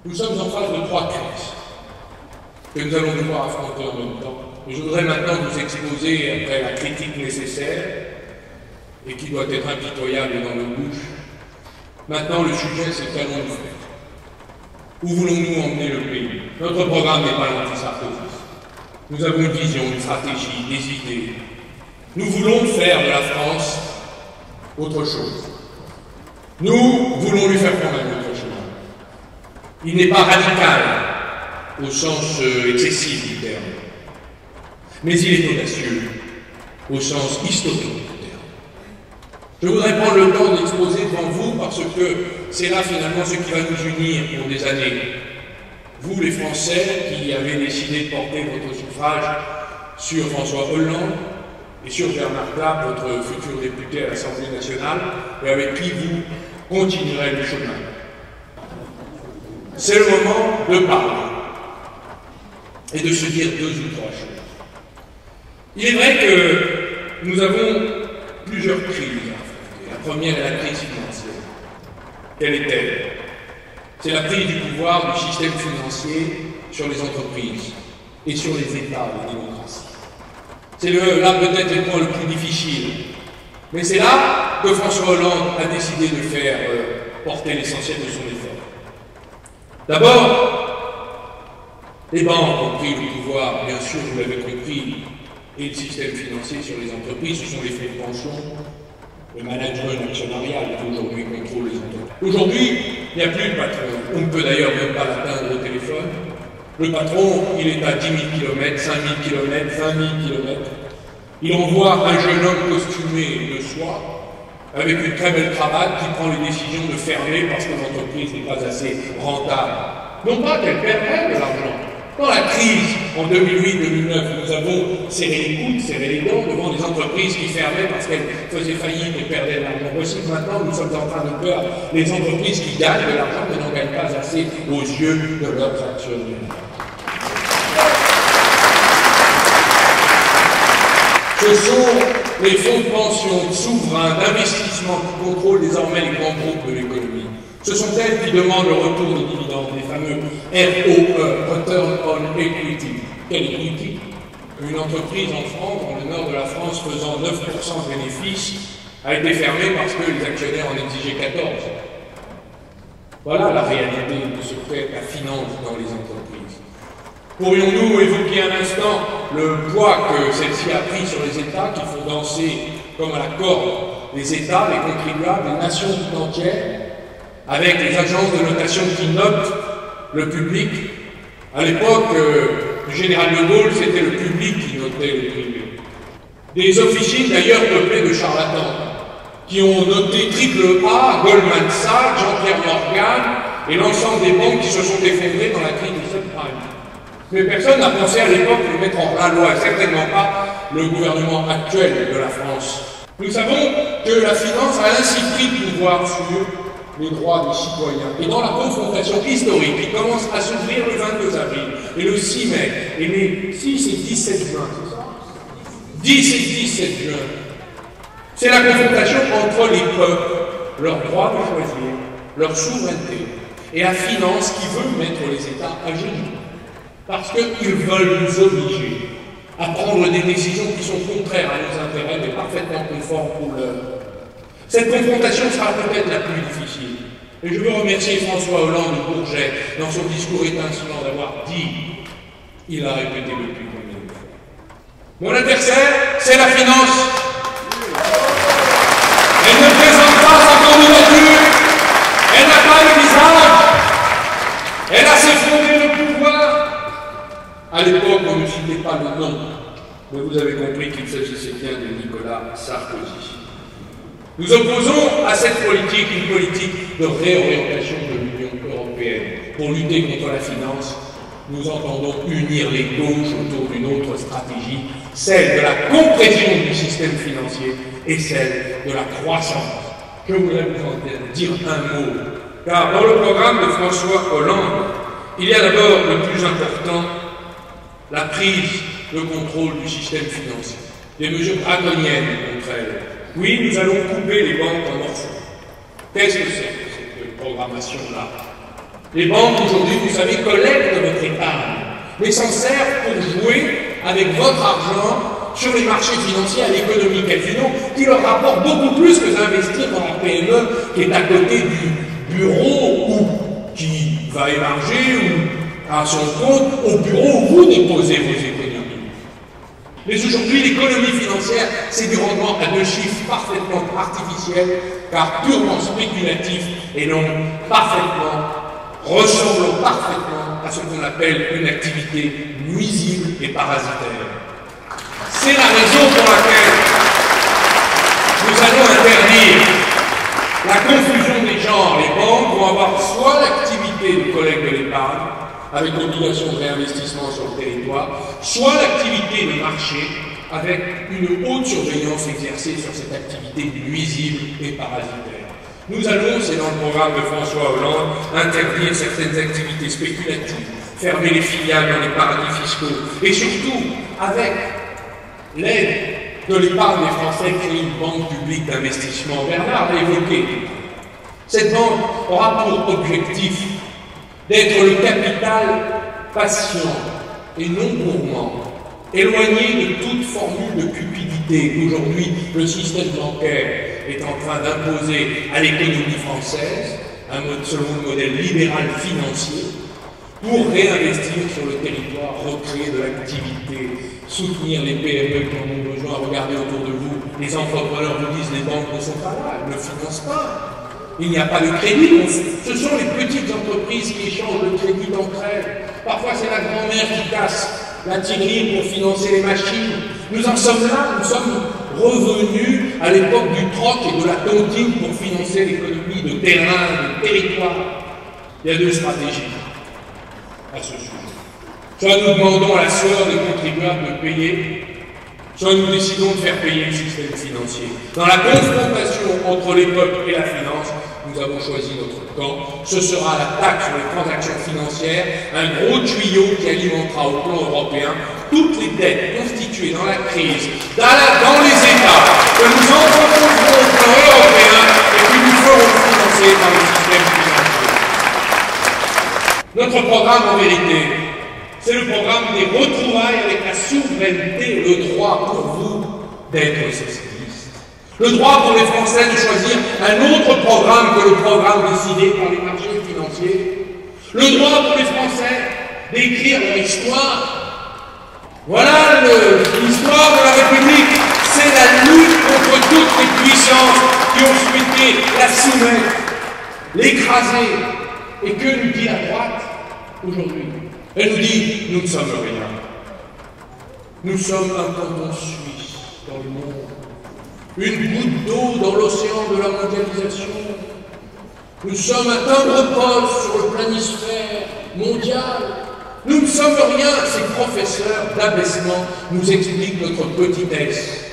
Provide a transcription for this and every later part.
Nous sommes en face de 3 crises que nous allons devoir affronter en même temps. Et je voudrais maintenant vous exposer, après la critique nécessaire, et qui doit être impitoyable dans nos bouches, maintenant le sujet c'est qu'allons-nous faire? Où voulons-nous emmener le pays? Notre programme n'est pas l'anti-sarkozysme. Nous avons une vision, une stratégie, des idées. Nous voulons faire de la France autre chose. Nous voulons lui faire prendre un autre chemin. Il n'est pas radical au sens excessif du terme, mais il est audacieux au sens historique du terme. Je voudrais prendre le temps d'exposer devant vous parce que c'est là finalement ce qui va nous unir pour des années. Vous les Français qui avez décidé de porter votre suffrage sur François Hollande et sur Bernard Clapp, votre futur député à l'Assemblée nationale, et avec qui vous continuerez le chemin. C'est le moment de parler et de se dire 2 ou 3 choses. Il est vrai que nous avons plusieurs crises à affronter. La première est la crise financière. Quelle est-elle? C'est la prise du pouvoir du système financier sur les entreprises et sur les États de démocratie. C'est là peut-être le point le plus difficile. Mais c'est là que François Hollande a décidé de faire porter l'essentiel de son effort. D'abord, les banques ont pris le pouvoir, bien sûr, vous l'avez compris, et le système financier sur les entreprises, ce sont les fonds de pension, le management actionnarial qui aujourd'hui contrôle les entreprises. Aujourd'hui, il n'y a plus de patron. On ne peut d'ailleurs même pas l'atteindre au téléphone. Le patron, il est à 10 000 km, 5 000 km, 20 000 km. Il envoie un jeune homme costumé de soie, avec une très belle cravate, qui prend les décisions de fermer parce que l'entreprise n'est pas assez rentable. Non pas qu'elle perdrait de l'argent. Dans la crise, en 2008-2009, nous avons serré les coudes, serré les dents devant des entreprises qui fermaient parce qu'elles faisaient faillite et perdaient de l'argent. Voici que maintenant, nous sommes en train de peur les entreprises qui gagnent de l'argent mais n'en gagnent pas assez aux yeux de leurs actionnaires. Ce sont les fonds de pension souverains, d'investissement qui contrôlent désormais les grands groupes de l'économie. Ce sont elles qui demandent le retour des dividendes, les fameux ROE, Return on Equity. Quelle equity? Une entreprise en France, dans le nord de la France, faisant 9% de bénéfices, a été fermée parce que les actionnaires en exigeaient 14%. Voilà la réalité de ce qu'est la finance dans les entreprises. Pourrions-nous évoquer un instant le poids que celle-ci a pris sur les États, qui font danser comme à la corde les États, les contribuables, les nations tout entières, avec les agences de notation qui notent le public? À l'époque du général de Gaulle, c'était le public qui notait le privé. Des officines d'ailleurs peuplées de charlatans, qui ont noté triple A, Goldman Sachs, Jean-Pierre Morgan et l'ensemble des banques qui se sont effondrées dans la crise du subprime. Mais personne n'a pensé à l'époque de mettre en la loi, certainement pas le gouvernement actuel de la France. Nous savons que la finance a ainsi pris le pouvoir sur les droits des citoyens. Et dans la confrontation historique qui commence à s'ouvrir le 22 avril et le 6 mai, et les 6 et 17 juin, c'est ça? 10 et 17 juin, c'est la confrontation entre les peuples, leur droit de choisir, leur souveraineté, et la finance qui veut mettre les États à genoux. Parce qu'ils veulent nous obliger à prendre des décisions qui sont contraires à nos intérêts, mais parfaitement conformes pour l'heure. Cette confrontation sera peut-être la plus difficile. Et je veux remercier François Hollande de Bourget, dans son discours étincelant, d'avoir dit, il a répété depuis combien de fois. Mon adversaire, c'est la finance. Elle ne présente pas sa candidature. Elle n'a pas le visage. Elle a s'effondré le pouvoir. À l'époque, on ne citait pas le nom, mais vous avez compris qu'il s'agissait bien de Nicolas Sarkozy. Nous opposons à cette politique une politique de réorientation de l'Union européenne. Pour lutter contre la finance, nous entendons unir les gauches autour d'une autre stratégie, celle de la compression du système financier et celle de la croissance. Je voudrais vous en dire un mot, car dans le programme de François Hollande, il y a d'abord le plus important, la prise de contrôle du système financier, des mesures draconiennes contre elles. Oui, nous allons couper les banques en morceaux. Qu'est-ce que c'est que cette programmation-là? Les banques aujourd'hui, vous savez, collectent votre épargne, mais s'en servent pour jouer avec votre argent sur les marchés financiers à l'économie casino, qui leur rapporte beaucoup plus que d'investir dans la PME qui est à côté du bureau ou qui va émarger ou à son compte au bureau où vous déposez vos économies. Mais aujourd'hui, l'économie financière, c'est du rendement à 2 chiffres parfaitement artificiel, car purement spéculatif et non ressemblant parfaitement à ce qu'on appelle une activité nuisible et parasitaire. C'est la raison pour laquelle nous allons interdire la confusion des genres. Les banques vont avoir soit l'activité de collecte de l'épargne, avec l'obligation de réinvestissement sur le territoire, soit l'activité de marché, avec une haute surveillance exercée sur cette activité nuisible et parasitaire. Nous allons, c'est dans le programme de François Hollande, interdire certaines activités spéculatives, fermer les filiales dans les paradis fiscaux, et surtout, avec l'aide de l'épargne des Français, créer une banque publique d'investissement. Bernard l'a évoqué. Cette banque aura pour objectif d'être le capital patient et non gourmand, éloigné de toute formule de cupidité qu'aujourd'hui le système bancaire est en train d'imposer à l'économie française, selon le modèle libéral financier, pour réinvestir sur le territoire, recréer de l'activité, soutenir les PME qui en ont besoin. Regardez autour de vous, les entrepreneurs vous disent les banques ne sont pas là, elles ne financent pas. Il n'y a pas de crédit, ce sont les petites entreprises qui échangent le crédit entre elles. Parfois c'est la grand-mère qui casse la tirelire pour financer les machines. Nous en sommes là, nous sommes revenus à l'époque du troc et de la tontine pour financer l'économie de terrain, de territoire. Il y a 2 stratégies à ce sujet. Soit nous demandons à la sueur des contribuables de payer, soit nous décidons de faire payer le système financier. Dans la confrontation entre les peuples et la finance, nous avons choisi notre camp. Ce sera la taxe sur les transactions financières, un gros tuyau qui alimentera au plan européen toutes les dettes constituées dans la crise, dans les États, que nous entreprendrons au plan européen et que nous ferons financer par le système financier. Notre programme, en vérité, c'est le programme des retrouvailles avec la souveraineté, le droit pour vous d'être socialiste. Le droit pour les Français de choisir un autre programme que le programme décidé par les marchés financiers. Le droit pour les Français d'écrire leur histoire. Voilà l'histoire de la République. C'est la lutte contre toutes les puissances qui ont souhaité la soumettre, l'écraser. Et que nous dit la droite aujourd'hui? Elle nous dit, nous ne sommes rien. Nous sommes un canton suisse dans le monde, une goutte d'eau dans l'océan de la mondialisation. Nous sommes un timbre-poste sur le planisphère mondial. Nous ne sommes rien. Ces professeurs d'abaissement nous expliquent notre petitesse.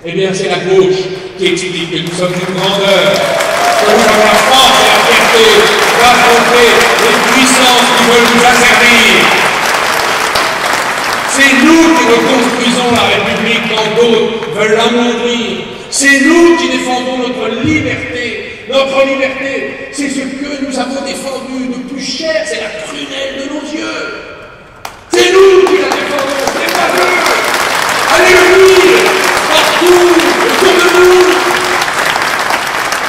Eh bien, c'est la gauche qui explique que nous sommes d'une grandeur, que nous avons la force et la fierté d'affronter les puissances qui veulent nous asservir. C'est nous qui reconstruisons la République quand d'autres veulent l'amoindrir. C'est nous qui défendons notre liberté. Notre liberté, c'est ce que nous avons défendu de plus cher, c'est la prunelle de nos yeux. C'est nous qui la défendons, c'est pas eux. Allez le dire, partout, autour de nous.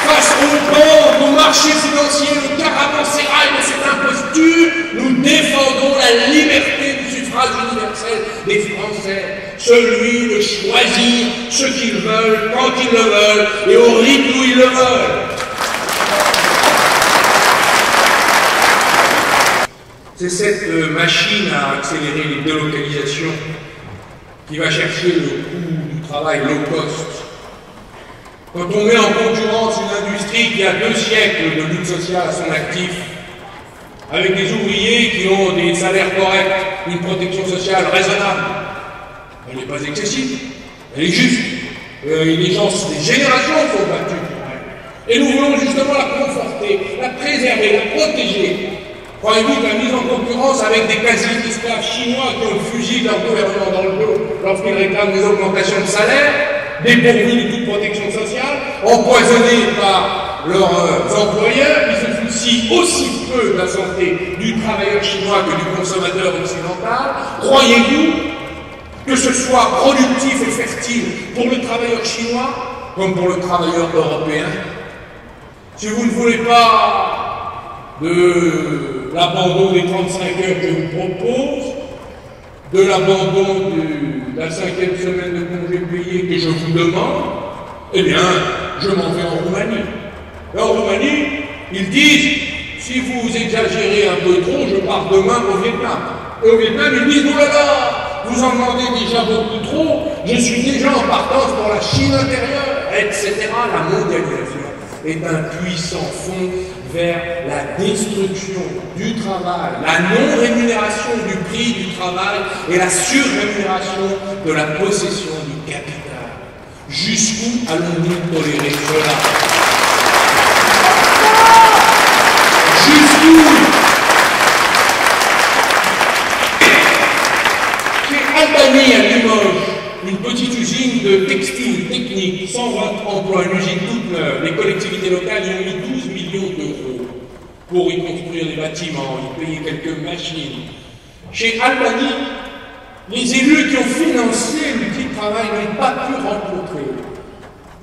Face aux banques, aux marchés financiers, le caravansérail de cette imposture, nous défendons la liberté du suffrage universel des Français. Celui de choisir ce qu'ils veulent, quand ils le veulent, et au rythme où ils le veulent. C'est cette machine à accélérer les délocalisations qui va chercher le coût du travail low cost. Quand on met en concurrence une industrie qui a 2 siècles de lutte sociale à son actif, avec des ouvriers qui ont des salaires corrects, une protection sociale raisonnable, elle n'est pas excessive, elle est juste. Les générations sont battues pour elle. Et nous voulons justement la conforter, la préserver, la protéger. Croyez-vous que la mise en concurrence avec des quasi-esclaves chinois qui ont le fusil de leur gouvernement dans le dos lorsqu'ils réclament des augmentations de salaire, dépourvus de toute protection sociale, empoisonnés par leurs employeurs, qui se soucient aussi peu de la santé du travailleur chinois que du consommateur occidental. Croyez-vous que ce soit productif et fertile pour le travailleur chinois comme pour le travailleur européen? Si vous ne voulez pas de l'abandon des 35 heures que je vous propose, de l'abandon de la 5e semaine de congé payé que je vous demande, eh bien, je m'en vais en Roumanie. Et en Roumanie, ils disent, si vous exagérez un peu trop, je pars demain au Vietnam. Et au Vietnam, ils disent, oh là là, vous en demandez déjà beaucoup trop, je suis déjà en partance pour la Chine intérieure, etc. La mondialisation est un puissant fond vers la destruction du travail, la non-rémunération du prix du travail et la surrémunération de la possession du capital. Jusqu'où allons-nous tolérer cela? Jusqu'où? Chez Albany à Limoges, une petite usine de textile technique, 120 emplois, une usine toute neuve. Les collectivités locales y ont mis 12 millions d'euros pour y construire des bâtiments, y payer quelques machines. Chez Albany, les élus qui ont financé l'outil de travail n'ont pas pu rencontrer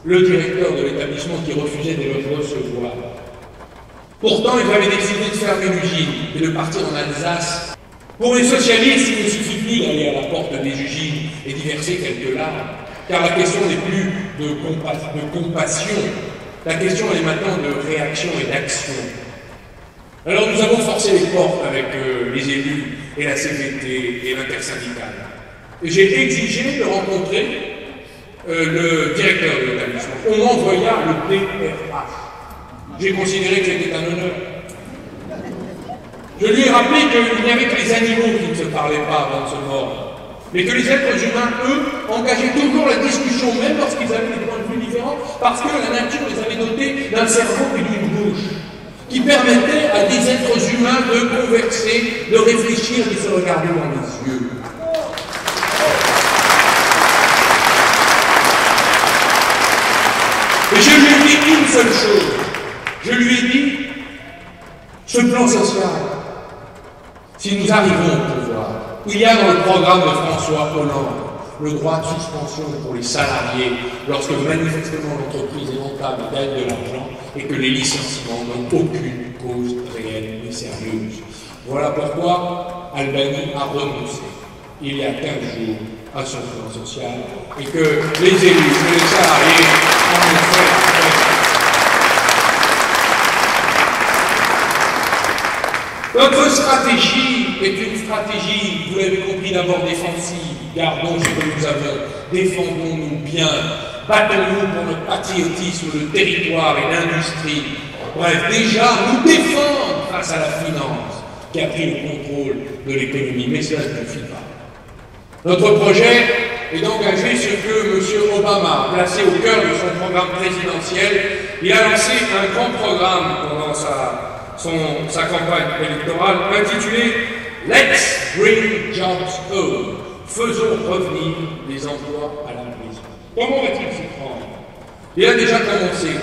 le directeur de l'établissement qui refusait de les recevoir. Pourtant, ils avaient décidé de fermer l'usine et de partir en Alsace. Pour les socialistes, il ne suffit plus d'aller à la porte des usines et d'y verser quelques larmes, car la question n'est plus de compassion, la question elle est maintenant de réaction et d'action. Alors nous avons forcé les portes avec les élus et la CGT et l'intersyndicale. Et j'ai exigé de rencontrer le directeur de l'établissement. On m'envoya le DRH. J'ai considéré que c'était un honneur. Je lui ai rappelé qu'il n'y avait que les animaux qui ne se parlaient pas avant de se mordre, mais que les êtres humains, eux, engageaient toujours la discussion, même lorsqu'ils avaient des points de vue différents, parce que la nature les avait dotés d'un cerveau et d'une bouche, qui permettait à des êtres humains de converser, de réfléchir, de se regarder dans les yeux. Et je lui ai dit une seule chose. Je lui ai dit, ce plan social, si nous arrivons au pouvoir, il y a dans le programme de François Hollande le droit de suspension pour les salariés lorsque manifestement l'entreprise est rentable et gagne de l'argent et que les licenciements n'ont aucune cause réelle ni sérieuse. Voilà pourquoi Albany a renoncé, il y a 15 jours, à son plan social et que les élus et les salariés en ont fait. Notre stratégie est une stratégie, vous l'avez compris, d'abord défensive. Gardons ce que nous avons, défendons-nous bien, battons-nous pour notre patriotisme, le territoire et l'industrie. Bref, déjà, nous défendre face à la finance qui a pris le contrôle de l'économie. Mais cela ne suffit pas. Notre projet est d'engager ce que M. Obama a placé au cœur de son programme présidentiel. Il a lancé un grand programme pendant sa campagne électorale intitulée « Let's bring jobs home ». Faisons revenir les emplois à la maison. Comment va-t-il s'y prendre? Il a déjà commencé.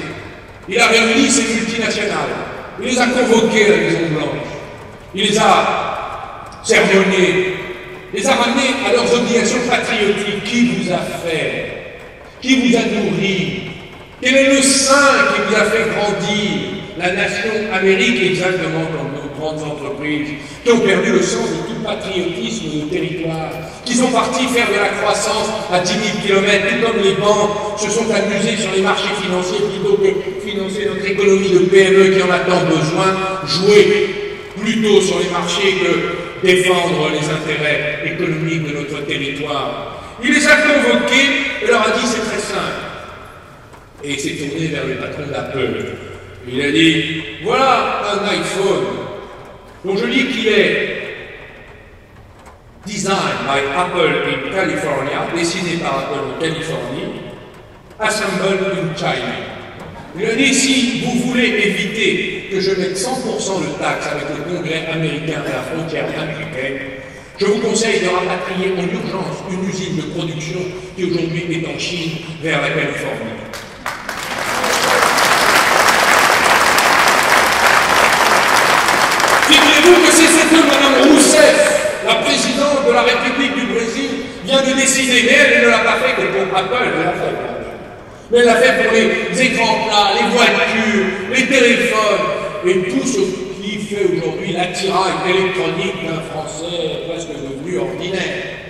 Il a réuni ces multinationales. Il les a convoquées à la Maison-Blanche. Il les a sermonnés. Il les a ramenés à leurs obligations patriotiques. Qui vous a fait? Qui vous a nourri? Quel est le sein qui vous a fait grandir? La nation Amérique, exactement comme nos grandes entreprises, qui ont perdu le sens de tout patriotisme de territoire, qui sont partis faire de la croissance à 10 000 km, tout comme les banques se sont amusés sur les marchés financiers plutôt que financer notre économie de PME qui en a tant besoin, jouer plutôt sur les marchés que défendre les intérêts économiques de notre territoire. Il les a convoqués et leur a dit c'est très simple. Et il s'est tourné vers le patron d'Apple. Il a dit, voilà un iPhone dont je dis qu'il est designed by Apple in California, dessiné par Apple en Californie, assembled in China. Il a dit, si vous voulez éviter que je mette 100% de taxes avec le Congrès américain à la frontière américaine, je vous conseille de rapatrier en urgence une usine de production qui aujourd'hui est en Chine vers la Californie. Savez-vous que c'est ce que Mme Rousseff, la présidente de la République du Brésil, vient de décider? Mais elle ne l'a pas fait que pour Apple, elle l'a fait. Mais elle l'a fait pour les écrans plats, les voitures, les téléphones, et tout ce qui fait aujourd'hui l'attirail électronique d'un Français presque devenu ordinaire.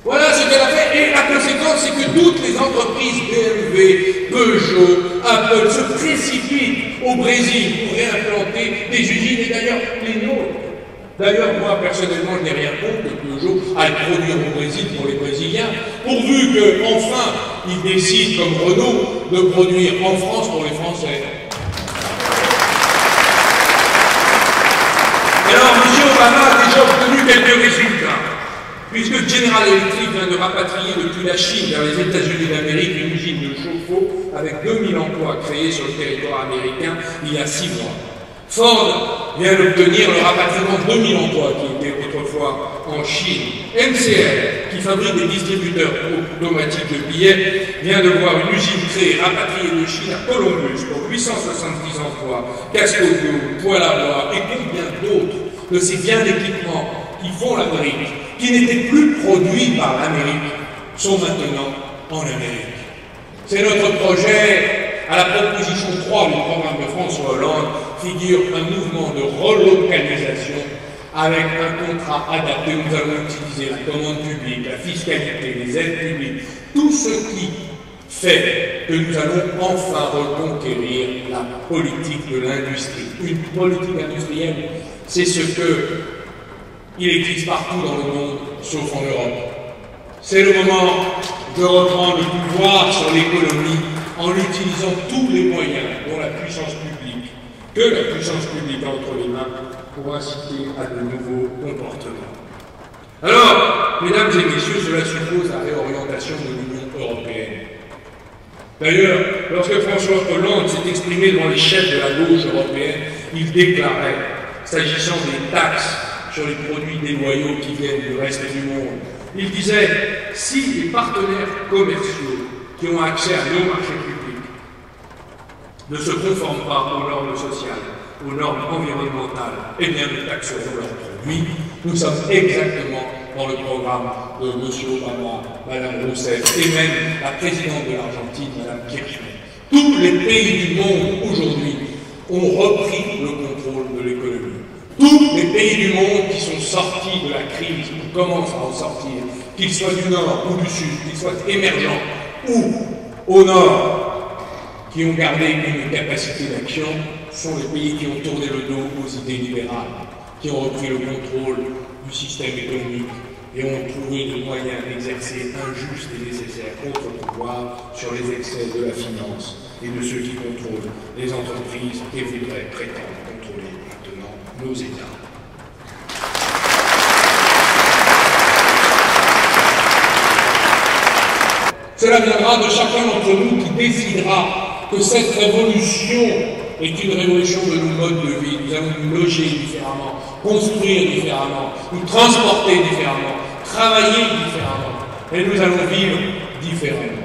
Voilà ce qu'elle a fait, et la conséquence, c'est que toutes les entreprises BMW, Peugeot, Apple se précipitent au Brésil pour réimplanter des usines, et d'ailleurs les nôtres. D'ailleurs, moi, personnellement, je n'ai rien contre que Peugeot aille produire au Brésil pour les Brésiliens, pourvu qu'enfin, ils décident, comme Renault, de produire en France pour les Français. Alors, M. Obama a déjà obtenu quelques résultats, puisque General Electric vient de rapatrier depuis la Chine vers les États-Unis d'Amérique une usine de chauffe-eau avec 2000 emplois créés sur le territoire américain il y a 6 mois. Ford vient d'obtenir le rapatriement de 2000 emplois qui étaient autrefois en Chine. MCL, qui fabrique des distributeurs automatiques de billets, vient de voir une usine créée, rapatriée de Chine à Columbus pour 870 emplois, casque-audio, poêle à bois et combien d'autres de ces biens d'équipement qui font l'Amérique, qui n'étaient plus produits par l'Amérique, sont maintenant en Amérique. C'est notre projet. À la proposition 3 du programme de François Hollande figure un mouvement de relocalisation avec un contrat adapté. Nous allons utiliser la commande publique, la fiscalité, les aides publiques, tout ce qui fait que nous allons enfin reconquérir la politique de l'industrie. Une politique industrielle, c'est ce qu'il existe partout dans le monde, sauf en Europe. C'est le moment de reprendre le pouvoir sur l'économie en utilisant tous les moyens dont la puissance publique a entre les mains pour inciter à de nouveaux comportements. Alors, mesdames et messieurs, cela suppose la réorientation de l'Union européenne. D'ailleurs, lorsque François Hollande s'est exprimé devant les chefs de la gauche européenne, il déclarait, s'agissant des taxes sur les produits déloyaux qui viennent du reste du monde, il disait « Si les partenaires commerciaux qui ont accès à nos marchés publics ne se conforment pas aux normes sociales, aux normes environnementales, eh bien nous taxerons leurs produits. » Nous sommes exactement dans le programme de M. Obama, Mme Rousseff et même la présidente de l'Argentine, Mme Kirchner. Tous les pays du monde aujourd'hui ont repris le contrôle de l'économie. Tous les pays du monde qui sont sortis de la crise, ou commencent à en sortir, qu'ils soient du Nord ou du Sud, qu'ils soient émergents ou au Nord, qui ont gardé une capacité d'action, sont les pays qui ont tourné le dos aux idées libérales, qui ont repris le contrôle du système économique et ont trouvé des moyens d'exercer un juste et nécessaire contre-pouvoir sur les excès de la finance et de ceux qui contrôlent les entreprises et voudraient prétendre contrôler maintenant nos États. Cela viendra de chacun d'entre nous qui décidera que cette révolution est une révolution de nos modes de vie. Nous allons nous loger différemment, construire différemment, nous transporter différemment, travailler différemment, et nous allons vivre différemment.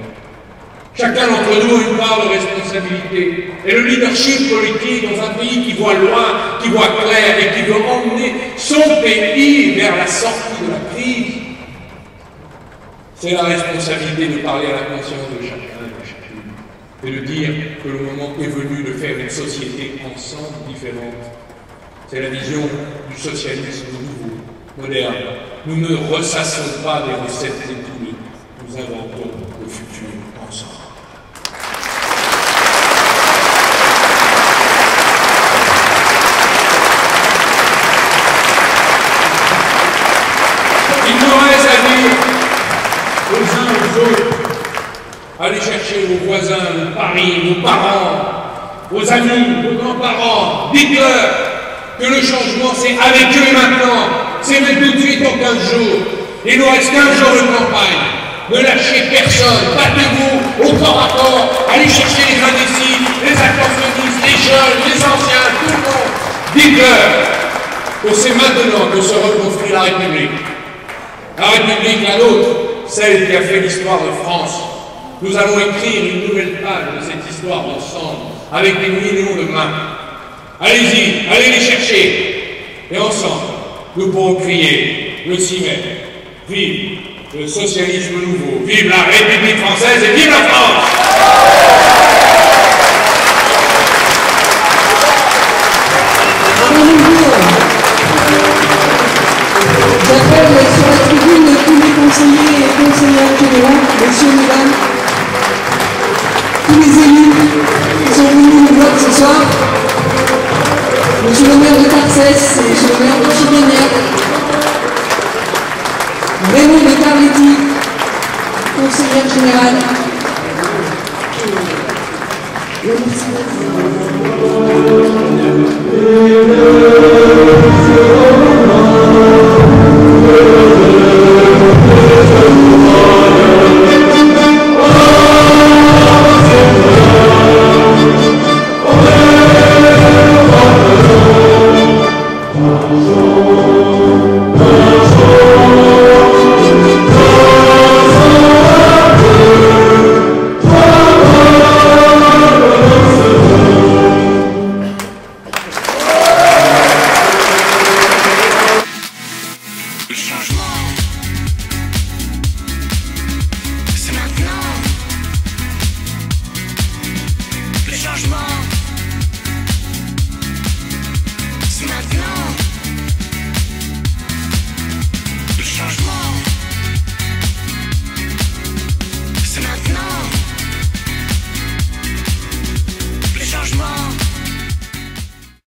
Chacun d'entre nous a une part de responsabilité. Et le leadership politique dans un pays qui voit loin, qui voit clair et qui veut emmener son pays vers la sortie de la crise, c'est la responsabilité de parler à la conscience de chacun et de chacune et de dire que le moment est venu de faire une société ensemble différente. C'est la vision du socialisme nouveau, moderne. Nous ne ressassons pas des recettes écoulées, nous inventons le futur ensemble. Il nous reste à dire aux uns aux autres, allez chercher vos voisins, vos paris, vos parents, vos amis, vos grands-parents, dites-leur que le changement c'est avec eux et maintenant, c'est même tout de suite en 15 jours. Il nous reste 15 jours de campagne. Ne lâchez personne, battez-vous au corps à corps, allez chercher les indécis, les abstentionnistes, les jeunes, les anciens, tout le monde. Dites-leur que c'est maintenant que se reconstruit la République. La République, la nôtre, celle qui a fait l'histoire de France. Nous allons écrire une nouvelle page de cette histoire ensemble, avec des millions de mains. Allez-y, allez les chercher. Et ensemble, nous pourrons crier le 6 mai. Vive le socialisme nouveau, vive la République française et vive la France! J'appelle sur la tribune tous les conseillers et conseillères généraux, messieurs, mesdames, tous les élus qui sont venus nous voir ce soir, monsieur le maire de Tarcès, monsieur le maire de Chibénière, Raymond de Carletti, conseillère générale. Le